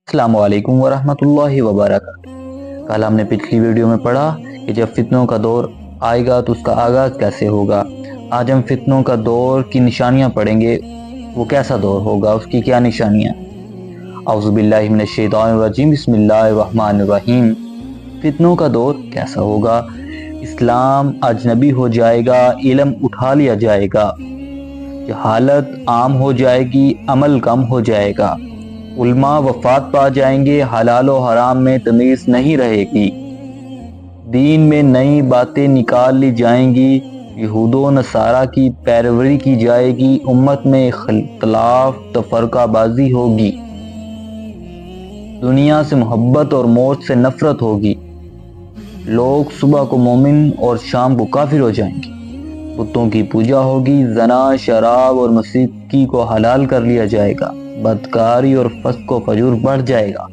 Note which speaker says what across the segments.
Speaker 1: अस्सलाम वालेकुम वरहमतुल्लाहि वबरकातुहू। कल हमने पिछली वीडियो में पढ़ा कि जब फितनों का दौर आएगा तो उसका आगाज़ कैसे होगा। आज हम फितनों का दौर की निशानियां पढ़ेंगे, वो कैसा दौर होगा, उसकी क्या निशानियां। औज़ु बिल्लाहि मिनश शैतानिर रजीम, बिस्मिल्लाहिर रहमानिर रहीम। फितनों का दौर कैसा होगा। इस्लाम अजनबी हो जाएगा, इल्म उठा लिया जाएगा, जहालत आम हो जाएगी, अमल कम हो जाएगा, उल्मा वफात पा जाएंगे, हलाल और हराम में तमीज़ नहीं रहेगी, दीन में नई बातें निकाल ली जाएंगी, यहूदो नसारा की पैरवी की जाएगी, उम्मत में इख्तिलाफ तफरकाबाजी होगी, दुनिया से मोहब्बत और मौत से नफरत होगी, लोग सुबह को मोमिन और शाम को काफिर हो जाएंगे, बुतों की पूजा होगी, जना शराब और मौसीकी को हलाल कर लिया जाएगा, बदकारी और फस्क व फजूर बढ़ जाएगा,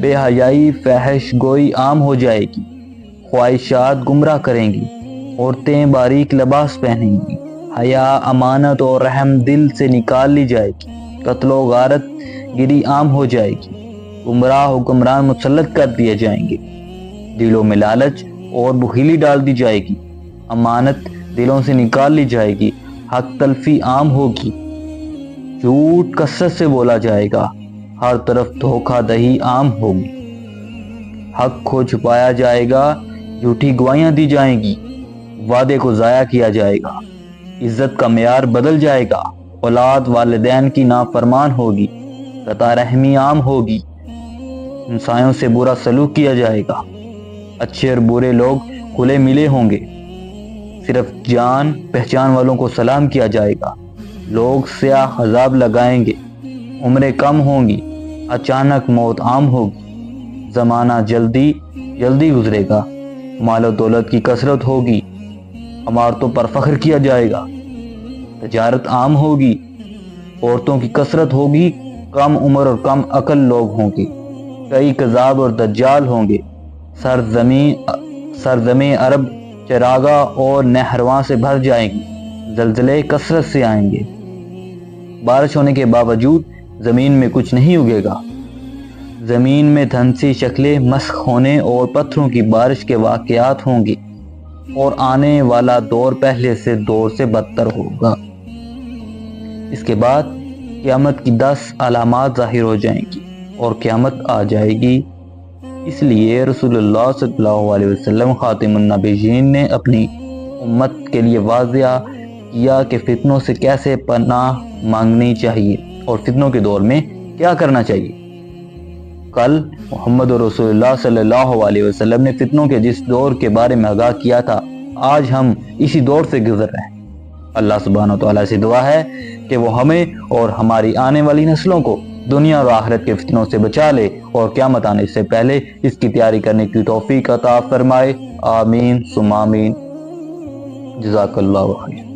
Speaker 1: बेहयाई फहश गोई आम हो जाएगी, ख्वाहिशात गुमराह करेंगी, औरतें बारीक लिबास पहनेंगी, हया अमानत और रहम दिल से निकाल ली जाएगी, कत्लो गारत गिरी आम हो जाएगी, गुमराह हुक्मरान मुसल्लत कर दिए जाएंगे, दिलों में लालच और बुखीली डाल दी जाएगी, अमानत दिलों से निकाल ली जाएगी, हक तलफी आम होगी, झूठ कसरत से बोला जाएगा, हर तरफ धोखाधड़ी आम होगी, हक को छुपाया जाएगा, झूठी गवाहियां दी जाएंगी, वादे को जाया किया जाएगा, इज्जत का मेयार बदल जाएगा, औलाद वालिदैन की नाफरमान होगी, कता रहमी आम होगी, इंसानों से बुरा सलूक किया जाएगा, अच्छे और बुरे लोग खुले मिले होंगे, सिर्फ जान पहचान वालों को सलाम किया जाएगा, लोग स्याह अजाब लगाएंगे, उम्रें कम होंगी, अचानक मौत आम होगी, ज़माना जल्दी जल्दी गुजरेगा, मालो दौलत की कसरत होगी, इमारतों पर फख्र किया जाएगा, तजारत आम होगी, औरतों की कसरत होगी, कम उम्र और कम अकल लोग होंगे, कई कज़ाब और दज्जाल होंगे, सरज़मी अरब चरागा और नहरवां से भर जाएंगी, जलजले कसरत से आएंगे, बारिश होने के बावजूद ज़मीन में कुछ नहीं उगेगा, ज़मीन में धंसी शक्लें मस्ख होने और पत्थरों की बारिश के वाक़यात होंगे, और आने वाला दौर पहले से दौर से बदतर होगा। इसके बाद क़यामत की 10 अलामात ज़ाहिर हो जाएंगी और क़यामत आ जाएगी। इसलिए रसूलुल्लाह सल्लल्लाहु अलैहि वसल्लम खातिमुन नबिय्यीन ने अपनी उम्मत के लिए वाज़िया किया कि फितनों से कैसे पनाह मांगनी चाहिए और फितनों के दौर में क्या करना चाहिए। कल मोहम्मद रसूलुल्लाह सल्लल्लाहु अलैहि वसल्लम ने फितनों के जिस दौर के बारे में आगाह किया था, आज हम इसी दौर से गुजर रहे हैं। अल्लाह सुब्हानहू व तआला से दुआ है कि वो हमें और हमारी आने वाली नस्लों को दुनिया और आखिरत के फितनों से बचा ले और क़यामत आने से पहले इसकी तैयारी करने की तौफीक अता फरमाए। आमीन सुम्मा आमीन। जज़ाकल्लाहु खैर।